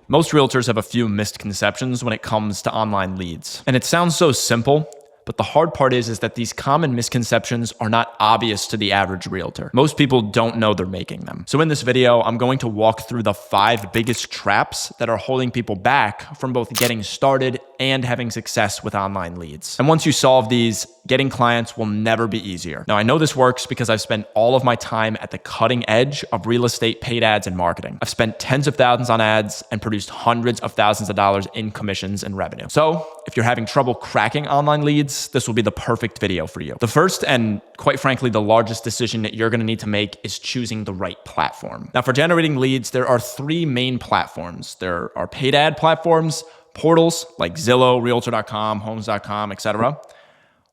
Most realtors have a few misconceptions when it comes to online leads. And it sounds so simple, but the hard part is that these common misconceptions are not obvious to the average realtor. Most people don't know they're making them. So in this video, I'm going to walk through the 5 biggest traps that are holding people back from both getting started and having success with online leads. And once you solve these, getting clients will never be easier. Now, I know this works because I've spent all of my time at the cutting edge of real estate paid ads and marketing. I've spent tens of thousands on ads and produced hundreds of thousands of dollars in commissions and revenue. So if you're having trouble cracking online leads, this will be the perfect video for you. The first and quite frankly, the largest decision that you're going to need to make is choosing the right platform. Now, for generating leads, there are 3 main platforms. There are paid ad platforms, portals like Zillow, Realtor.com, Homes.com, etc.,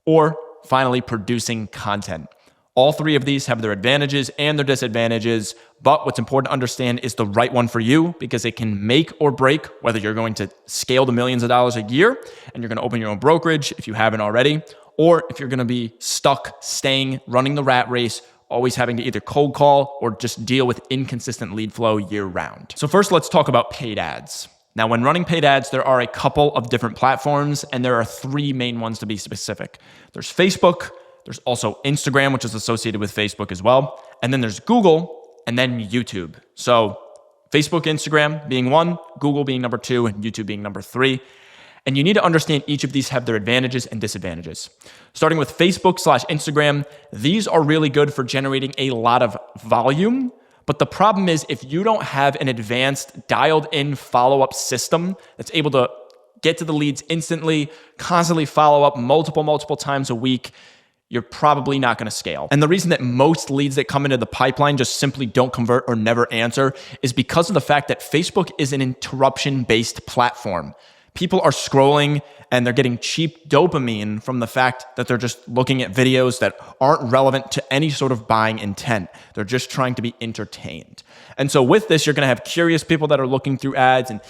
or finally, producing content. All 3 of these have their advantages and their disadvantages, but what's important to understand is the right one for you because it can make or break whether you're going to scale to millions of dollars a year and you're going to open your own brokerage if you haven't already, or if you're going to be stuck running the rat race, always having to either cold call or just deal with inconsistent lead flow year round. So first, let's talk about paid ads. Now, when running paid ads, there are a couple of different platforms, and there are 3 main ones to be specific. There's Facebook, there's also Instagram, which is associated with Facebook as well, and then there's Google, and then YouTube. So Facebook, Instagram being 1, Google being number 2, and YouTube being number 3. And you need to understand each of these have their advantages and disadvantages. Starting with Facebook/Instagram, these are really good for generating a lot of volume. But the problem is if you don't have an advanced dialed in follow-up system that's able to get to the leads instantly, constantly follow up multiple times a week, you're probably not going to scale. And the reason that most leads that come into the pipeline just simply don't convert or never answer is because of the fact that Facebook is an interruption-based platform. People are scrolling and they're getting cheap dopamine from the fact that they're just looking at videos that aren't relevant to any sort of buying intent. They're just trying to be entertained. And so with this, you're going to have curious people that are looking through ads and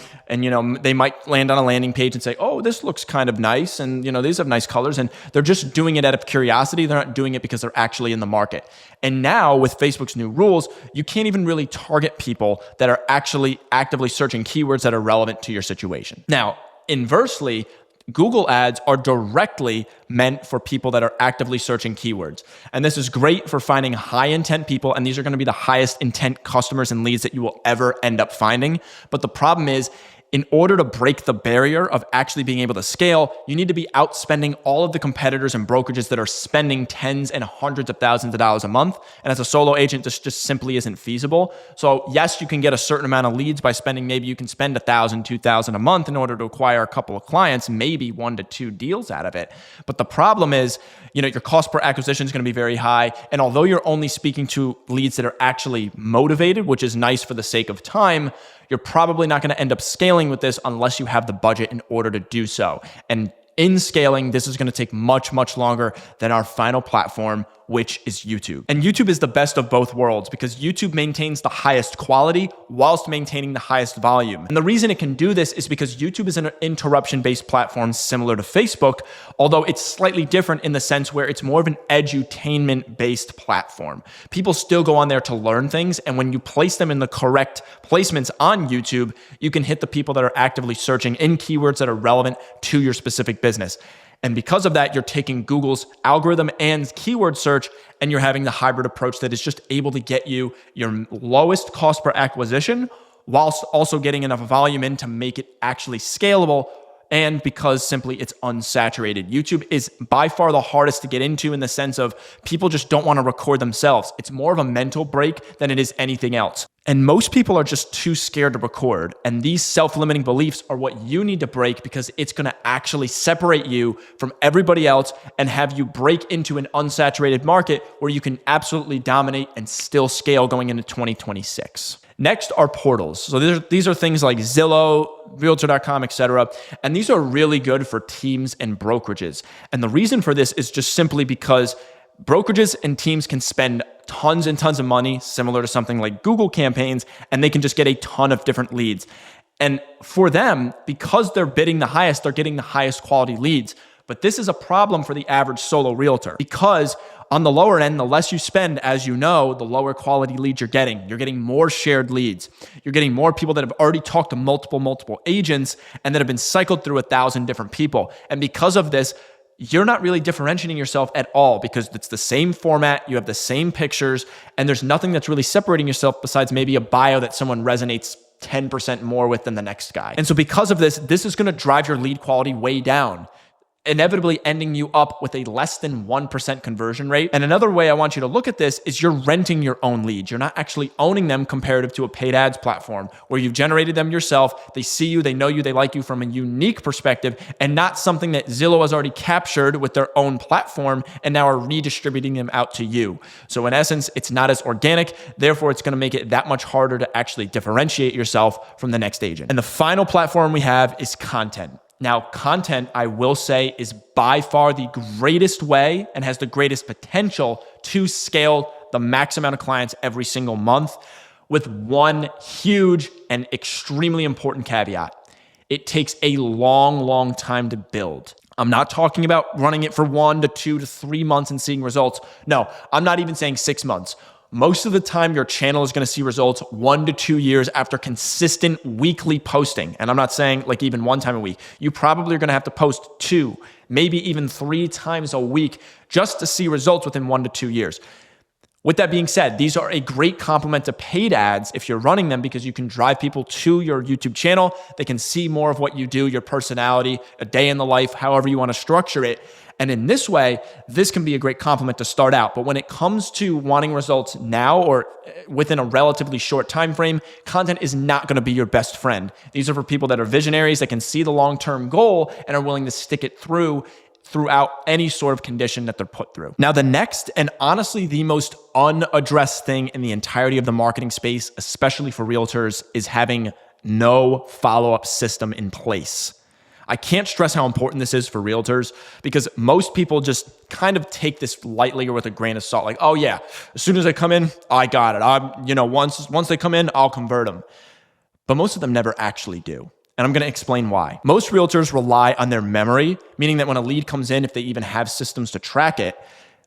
they might land on a landing page and say, oh, this looks kind of nice. And, these have nice colors. And they're just doing it out of curiosity. They're not doing it because they're actually in the market. And now with Facebook's new rules, you can't even really target people that are actually actively searching keywords that are relevant to your situation. Now, inversely, Google ads are directly meant for people that are actively searching keywords. And this is great for finding high intent people. And these are going to be the highest intent customers and leads that you will ever end up finding. But the problem is, in order to break the barrier of actually being able to scale, you need to be outspending all of the competitors and brokerages that are spending tens and hundreds of thousands of dollars a month. And as a solo agent, this just simply isn't feasible. So yes, you can get a certain amount of leads by maybe you can spend $1,000, $2,000 a month in order to acquire a couple of clients, maybe 1 to 2 deals out of it. But the problem is, your cost per acquisition is going to be very high. And although you're only speaking to leads that are actually motivated, which is nice for the sake of time, you're probably not going to end up scaling with this unless you have the budget in order to do so. And in scaling, this is going to take much longer than our final platform, which is YouTube. And YouTube is the best of both worlds because YouTube maintains the highest quality whilst maintaining the highest volume. And the reason it can do this is because YouTube is an interruption-based platform similar to Facebook, although it's slightly different in the sense where it's more of an edutainment-based platform. People still go on there to learn things, and when you place them in the correct placements on YouTube, you can hit the people that are actively searching in keywords that are relevant to your specific business. And because of that, you're taking Google's algorithm and keyword search, and you're having the hybrid approach that is just able to get you your lowest cost per acquisition whilst also getting enough volume in to make it actually scalable. And because simply it's unsaturated. YouTube is by far the hardest to get into in the sense of people just don't want to record themselves. It's more of a mental break than it is anything else. And most people are just too scared to record. And these self-limiting beliefs are what you need to break because it's going to actually separate you from everybody else and have you break into an unsaturated market where you can absolutely dominate and still scale going into 2026. Next are portals. So these are things like Zillow, Realtor.com, etc. And these are really good for teams and brokerages. And the reason for this is just simply because brokerages and teams can spend tons and tons of money, similar to something like Google campaigns, and they can just get a ton of different leads. And for them, because they're bidding the highest, they're getting the highest quality leads. But this is a problem for the average solo realtor because On the lower end, the less you spend, as you know, the lower quality leads you're getting. You're getting more shared leads. You're getting more people that have already talked to multiple agents and that have been cycled through 1,000 different people. And because of this, you're not really differentiating yourself at all because it's the same format, you have the same pictures, and there's nothing that's really separating yourself besides maybe a bio that someone resonates 10% more with than the next guy. And so because of this is going to drive your lead quality way down, inevitably ending you up with a less than 1% conversion rate. And another way I want you to look at this is you're renting your own leads. You're not actually owning them comparative to a paid ads platform where you've generated them yourself. They see you, they know you, they like you from a unique perspective and not something that Zillow has already captured with their own platform and now are redistributing them out to you. So in essence, it's not as organic. Therefore, it's going to make it that much harder to actually differentiate yourself from the next agent. And the final platform we have is content. Now, content, I will say, is by far the greatest way and has the greatest potential to scale the max amount of clients every single month with one huge and extremely important caveat. It takes a long time to build. I'm not talking about running it for 1 to 2 to 3 months and seeing results. No, I'm not even saying 6 months. Most of the time, your channel is going to see results 1 to 2 years after consistent weekly posting. And I'm not saying like even one time a week. You probably are going to have to post 2, maybe even 3 times a week just to see results within 1 to 2 years. With that being said, these are a great complement to paid ads if you're running them because you can drive people to your YouTube channel. They can see more of what you do, your personality, a day in the life, however you want to structure it. And in this way, this can be a great complement to start out. But when it comes to wanting results now or within a relatively short time frame, content is not going to be your best friend. These are for people that are visionaries, that can see the long-term goal and are willing to stick it throughout any sort of condition that they're put through. Now, the next and honestly the most unaddressed thing in the entirety of the marketing space, especially for realtors, is having no follow-up system in place. I can't stress how important this is for realtors because most people just kind of take this lightly or with a grain of salt. Like, oh yeah, as soon as they come in, I got it. Once they come in, I'll convert them. But most of them never actually do. And I'm going to explain why. Most realtors rely on their memory, meaning that when a lead comes in, if they even have systems to track it,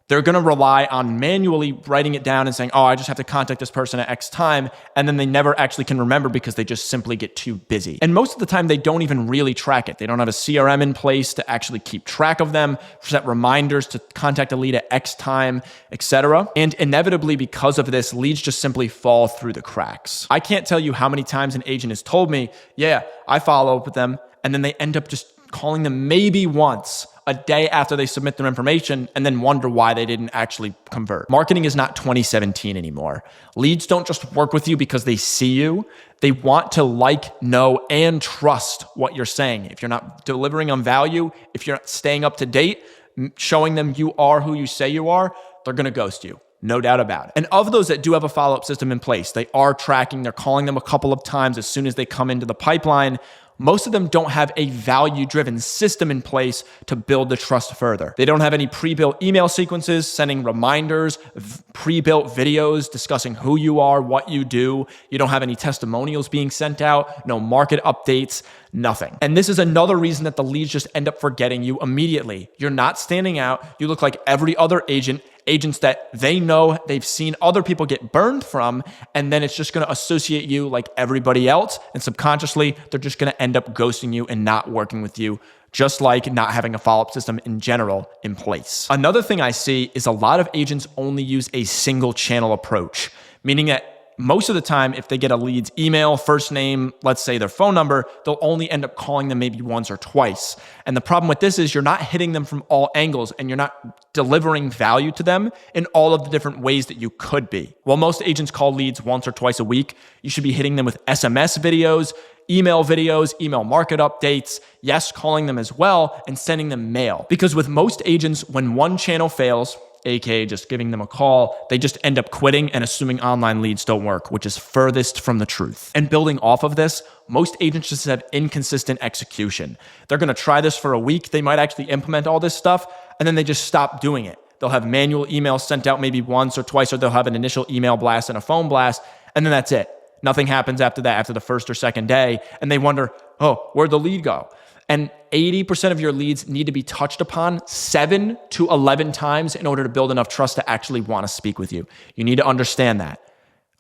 they're going to rely on manually writing it down and saying, oh, I just have to contact this person at X time. And then they never actually can remember because they just simply get too busy. And most of the time, they don't even really track it. They don't have a CRM in place to actually keep track of them, set reminders to contact a lead at X time, etc. And inevitably, because of this, leads just simply fall through the cracks. I can't tell you how many times an agent has told me, yeah, I follow up with them. And then they end up just calling them maybe once a day after they submit their information and then wonder why they didn't actually convert. Marketing is not 2017 anymore. Leads don't just work with you because they see you. They want to like, know, and trust what you're saying. If you're not delivering on value, if you're not staying up to date, showing them you are who you say you are, they're going to ghost you. No doubt about it. And of those that do have a follow-up system in place, they are tracking, they're calling them a couple of times as soon as they come into the pipeline. Most of them don't have a value-driven system in place to build the trust further. They don't have any pre-built email sequences, sending reminders, pre-built videos discussing who you are, what you do. You don't have any testimonials being sent out, no market updates, nothing. And this is another reason that the leads just end up forgetting you immediately. You're not standing out. You look like every other agents that they know they've seen other people get burned from, and then it's just going to associate you like everybody else, and subconsciously they're just going to end up ghosting you and not working with you, just like not having a follow-up system in general in place. Another thing I see is a lot of agents only use a single channel approach, meaning that most of the time, if they get a lead's email, first name, let's say their phone number, they'll only end up calling them maybe once or twice. And the problem with this is you're not hitting them from all angles and you're not delivering value to them in all of the different ways that you could be. While most agents call leads once or twice a week, you should be hitting them with SMS videos, email market updates, yes, calling them as well, and sending them mail. Because with most agents, when one channel fails, aka just giving them a call, they just end up quitting and assuming online leads don't work, which is furthest from the truth. And building off of this, most agents just have inconsistent execution. They're going to try this for a week. They might actually implement all this stuff, and then they just stop doing it. They'll have manual emails sent out maybe once or twice, or they'll have an initial email blast and a phone blast, and then that's it. Nothing happens after that, after the first or second day, and they wonder, oh, where'd the lead go? And 80% of your leads need to be touched upon 7 to 11 times in order to build enough trust to actually want to speak with you. You need to understand that.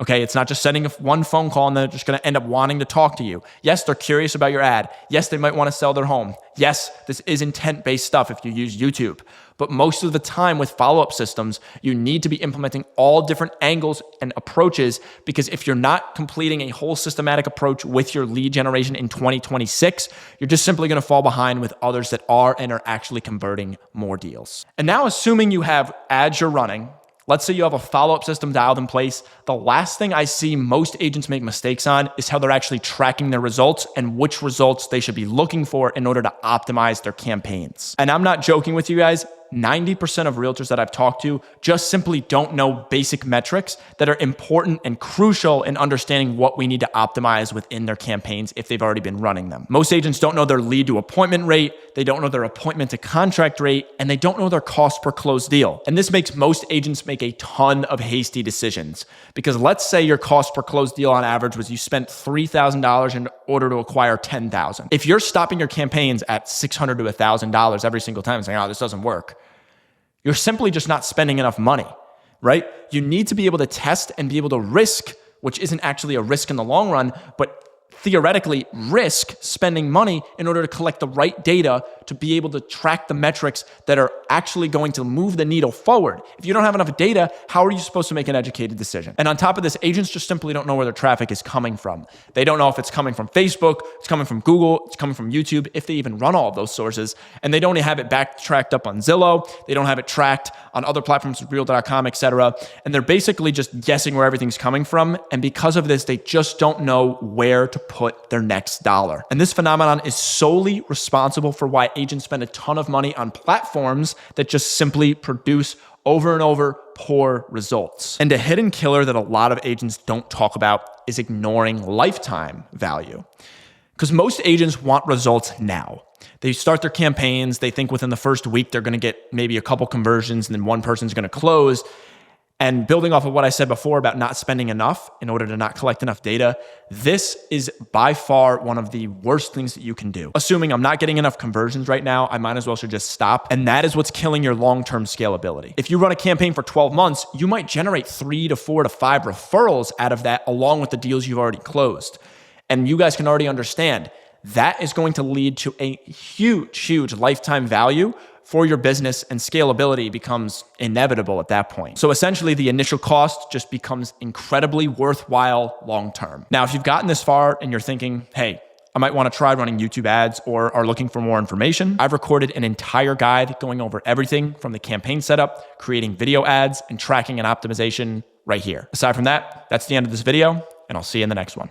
Okay, it's not just sending one phone call and they're just going to end up wanting to talk to you. Yes, they're curious about your ad. Yes, they might want to sell their home. Yes, this is intent-based stuff if you use YouTube. But most of the time with follow-up systems, you need to be implementing all different angles and approaches, because if you're not completing a whole systematic approach with your lead generation in 2026, you're just simply going to fall behind with others that are and are actually converting more deals. And now, assuming you have ads you're running, let's say you have a follow-up system dialed in place, the last thing I see most agents make mistakes on is how they're actually tracking their results and which results they should be looking for in order to optimize their campaigns. And I'm not joking with you guys. 90% of realtors that I've talked to just simply don't know basic metrics that are important and crucial in understanding what we need to optimize within their campaigns if they've already been running them. Most agents don't know their lead to appointment rate, they don't know their appointment to contract rate, and they don't know their cost per closed deal. And this makes most agents make a ton of hasty decisions, because let's say your cost per closed deal on average was you spent $3,000 in order to acquire 10,000. If you're stopping your campaigns at $600 to $1,000 every single time and saying, oh, this doesn't work, you're simply just not spending enough money, right? You need to be able to test and be able to risk, which isn't actually a risk in the long run, but theoretically risk spending money in order to collect the right data to be able to track the metrics that are actually going to move the needle forward. If you don't have enough data, how are you supposed to make an educated decision? And on top of this, agents just simply don't know where their traffic is coming from. They don't know if it's coming from Facebook, it's coming from Google, it's coming from YouTube, if they even run all of those sources. And they don't have it backtracked up on Zillow. They don't have it tracked on other platforms, Realtor.com, etc. And they're basically just guessing where everything's coming from. And because of this, they just don't know where to put their next dollar. And this phenomenon is solely responsible for why agents spend a ton of money on platforms that just simply produce over and over poor results. And a hidden killer that a lot of agents don't talk about is ignoring lifetime value. Because most agents want results now. They start their campaigns, they think within the first week they're going to get maybe a couple conversions and then one person's going to close. And building off of what I said before about not spending enough in order to not collect enough data, this is by far one of the worst things that you can do. Assuming I'm not getting enough conversions right now, I might as well should just stop. And that is what's killing your long-term scalability. If you run a campaign for 12 months, you might generate 3 to 4 to 5 referrals out of that, along with the deals you've already closed. And you guys can already understand that is going to lead to a huge, huge lifetime value for your business, and scalability becomes inevitable at that point. So essentially the initial cost just becomes incredibly worthwhile long-term. Now, if you've gotten this far and you're thinking, hey, I might want to try running YouTube ads or are looking for more information, I've recorded an entire guide going over everything from the campaign setup, creating video ads, and tracking and optimization right here. Aside from that, that's the end of this video, and I'll see you in the next one.